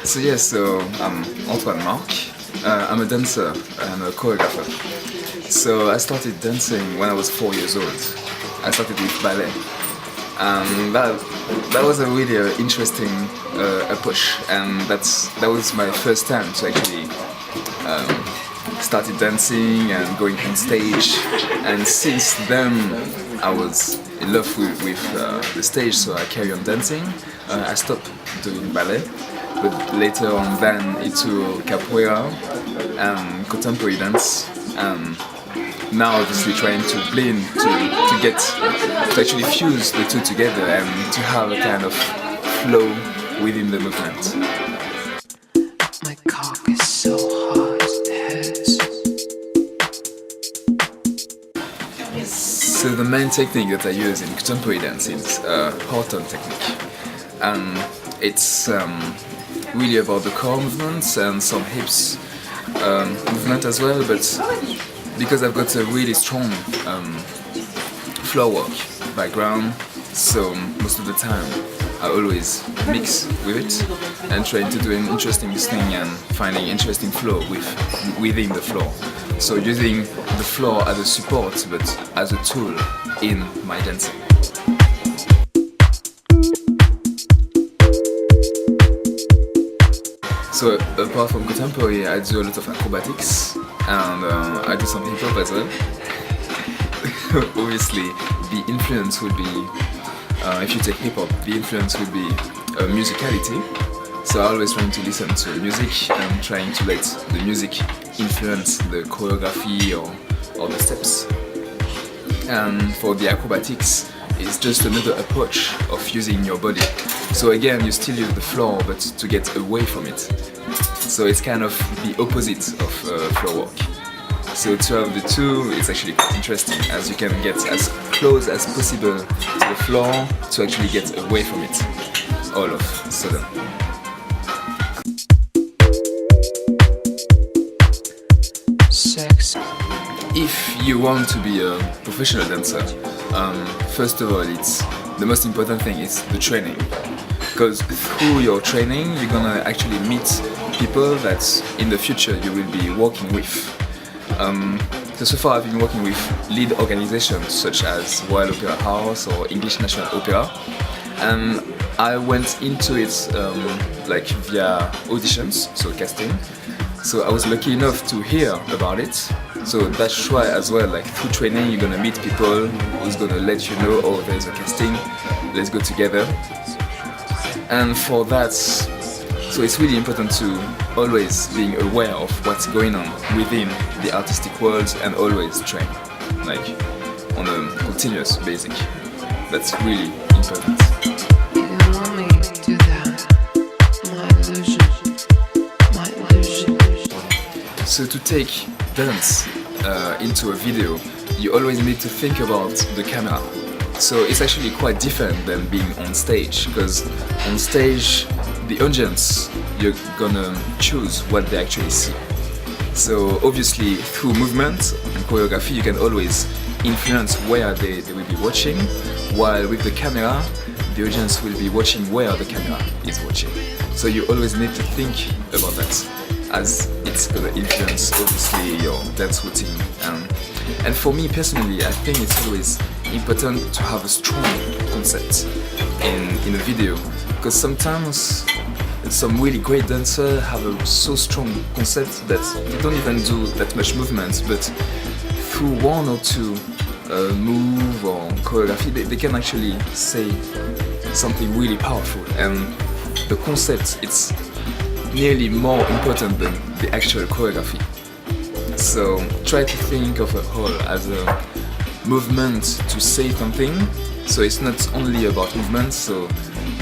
So I'm Antoine Marc. I'm a dancer and a choreographer. So I started dancing when I was 4 years old. I started with ballet. That was a really interesting approach, and that was my first time to actually started dancing and going on stage. And since then, I was in love with the stage, so I carry on dancing. I stopped doing ballet, but later on then into capoeira and contemporary dance. Now obviously trying to blend to actually fuse the two together and to have a kind of flow within the movement. My cock is so hard it hurts. So the main technique that I use in contemporary dance is Horton technique. It's really about the core movements and some hips movement as well, but because I've got a really strong floor work background, so most of the time I always mix with it and trying to do an interesting thing and finding interesting flow within the floor. So using the floor as a support but as a tool in my dancing. So apart from contemporary, I do a lot of acrobatics and I do some hip hop as well. Obviously, the influence would be, if you take hip hop, the influence would be musicality. So I always trying to listen to music and trying to let the music influence the choreography or the steps. And for the acrobatics, it's just another approach of using your body. So again, you still use the floor, but to get away from it. So it's kind of the opposite of floor work. So to have the two, it's actually quite interesting, as you can get as close as possible to the floor to actually get away from it all of a sudden. Sex. If you want to be a professional dancer, first of all, it's the most important thing is the training. Because through your training, you're gonna actually meet people that in the future you will be working with. So far I've been working with lead organizations such as Royal Opera House or English National Opera, and I went into it like via auditions, so casting. So I was lucky enough to hear about it. So that's why as well, like through training, you're gonna meet people who's gonna let you know, oh, there's a casting, let's go together. And for that, so it's really important to always being aware of what's going on within the artistic world and always train, like on a continuous basis. That's really important. You don't want me to do that. My illusion. So to take dance into a video, you always need to think about the camera. So it's actually quite different than being on stage, because on stage, the audience, you're gonna choose what they actually see. So obviously through movement and choreography, you can always influence where they will be watching, while with the camera, the audience will be watching where the camera is watching. So you always need to think about that, as it's gonna influence obviously your dance routine. And for me personally, I think it's always important to have a strong concept in a video, because sometimes some really great dancers have a so strong concept that they don't even do that much movement, but through one or two move or choreography, they can actually say something really powerful. And the concept, it's nearly more important than the actual choreography. So try to think of a whole as a movement to say something. So it's not only about movement, so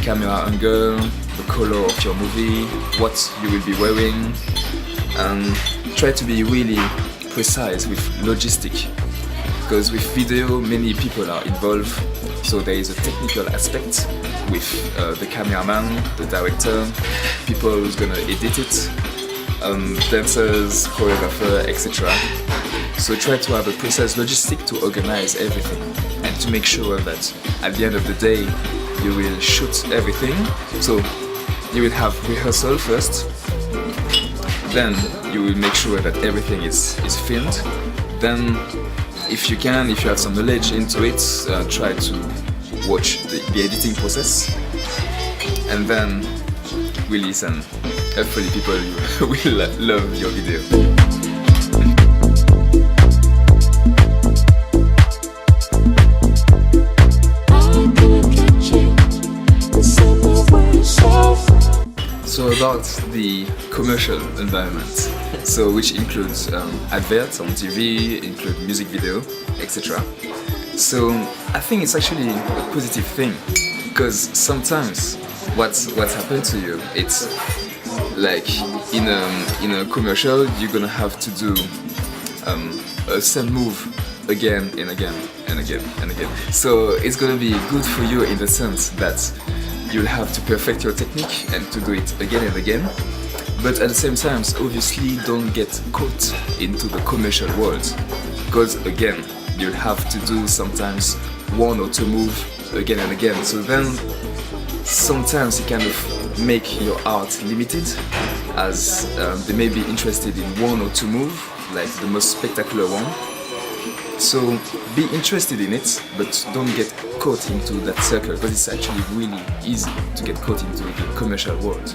camera angle, the color of your movie, what you will be wearing, and try to be really precise with logistic, because with video many people are involved, so there is a technical aspect with the cameraman, the director, people who's gonna edit it, dancers, choreographer, etc. So try to have a precise logistic to organize everything and to make sure that at the end of the day you will shoot everything. So you will have rehearsal first, then you will make sure that everything is filmed. Then if you have some knowledge into it, try to watch the editing process, and then release, and hopefully people will love your video. So about the commercial environment, so which includes adverts on TV, include music video, etc. So I think it's actually a positive thing, because sometimes what's happened to you, it's like in a commercial you're gonna have to do a same move again and again and again and again. So it's gonna be good for you in the sense that you'll have to perfect your technique and to do it again and again, but at the same time, obviously don't get caught into the commercial world, because again, you'll have to do sometimes one or two moves again and again. So then sometimes it kind of make your art limited, as they may be interested in one or two moves, like the most spectacular one. So be interested in it, but don't get caught into that circle, because it's actually really easy to get caught into the commercial world.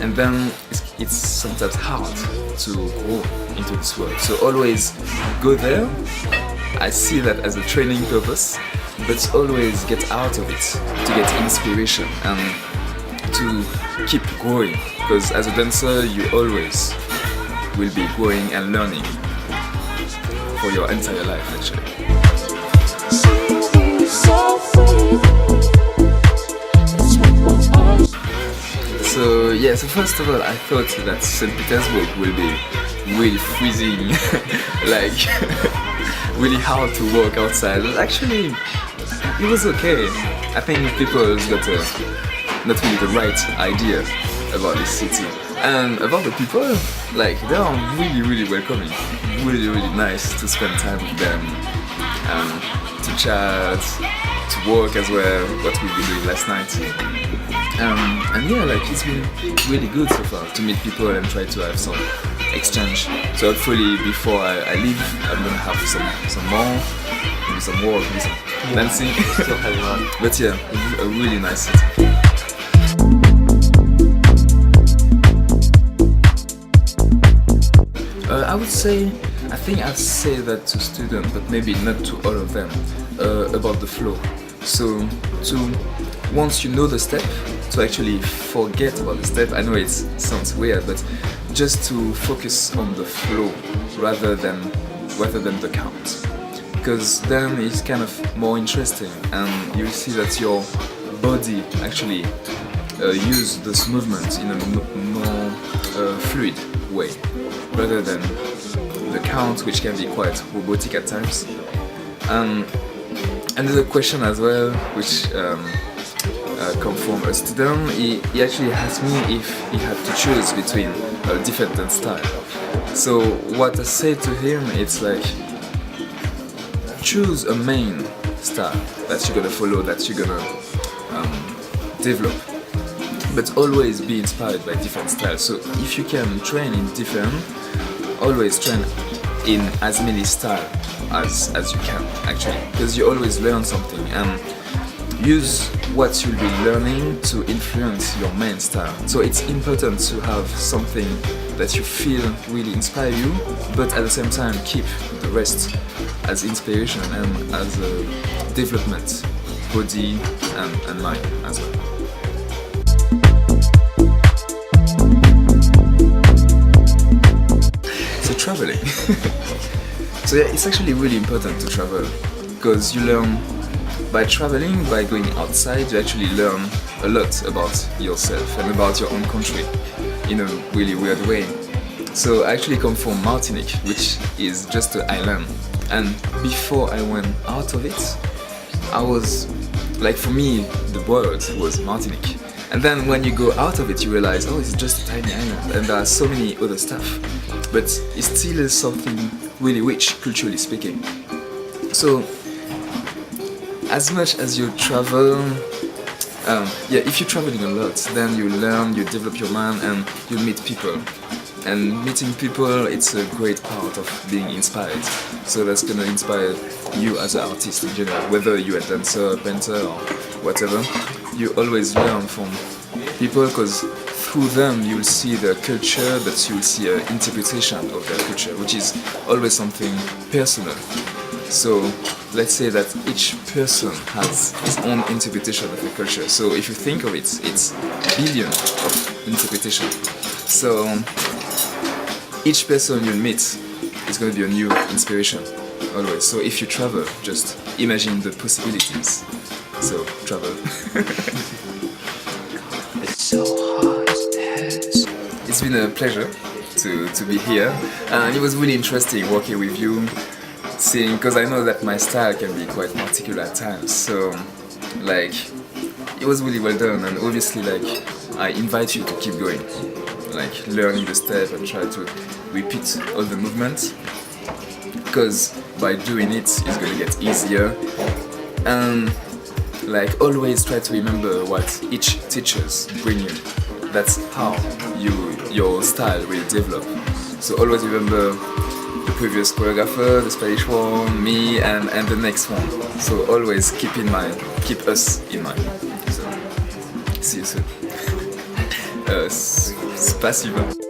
And then it's sometimes hard to grow into this world. So always go there. I see that as a training purpose, but always get out of it to get inspiration and to keep growing, because as a dancer you always will be growing and learning for your entire life actually. So yeah, so first of all I thought that St. Petersburg will be really freezing, like really hard to walk outside, but actually it was okay. I think people got not really the right idea about this city. And about the people, like they are really welcoming, really nice to spend time with them, to chat, to work as well, what we've been doing last night. And yeah, like it's been really good so far to meet people and try to have some exchange. So hopefully before I leave, I'm gonna have some more, maybe some work, maybe some dancing. But yeah, a really nice city. I would say, I think I say that to students, but maybe not to all of them, about the flow. So once you know the step, to actually forget about the step. I know it sounds weird, but just to focus on the flow rather than the count, because then it's kind of more interesting, and you will see that your body actually use this movement in a more fluid way, rather than the count, which can be quite robotic at times. Another question as well, which come from a student, he actually asked me if he had to choose between a different dance style. So what I said to him, it's like, choose a main style that you're gonna follow, that you're gonna develop, but always be inspired by different styles. So if you can train in different, always train in as many styles as you can actually, because you always learn something, and use what you'll be learning to influence your main style. So it's important to have something that you feel really inspire you, but at the same time keep the rest as inspiration and as a development, body and mind as well. So traveling. So yeah, it's actually really important to travel, because you learn by traveling, by going outside, you actually learn a lot about yourself and about your own country in a really weird way. So I actually come from Martinique, which is just an island, and before I went out of it, I was like, for me the world was Martinique, and then when you go out of it you realize, oh, it's just a tiny island and there are so many other stuff, but it still is something really rich culturally speaking. So as much as you travel, Yeah, if you're traveling a lot, then you learn, you develop your mind, and you meet people. And meeting people, it's a great part of being inspired. So that's gonna inspire you as an artist in general, whether you're a dancer, a painter, or whatever. You always learn from people because through them you'll see their culture, but you'll see an interpretation of their culture, which is always something personal. So let's say that each person has his own interpretation of the culture. So if you think of it, it's billions of interpretation. So each person you meet is going to be a new inspiration, always. So if you travel, just imagine the possibilities. So travel. It's so hard, it hurts. It's been a pleasure to be here, and it was really interesting working with you, seeing, because I know that my style can be quite particular at times. So like it was really well done, and obviously like I invite you to keep going, like learning the step and try to repeat all the movements, because by doing it it's gonna get easier. And like always try to remember what each teachers bring you. That's how your style will develop. So always remember the previous choreographer, the Spanish one, me, and the next one. So always keep keep us in mind. So see you soon. Spasibo.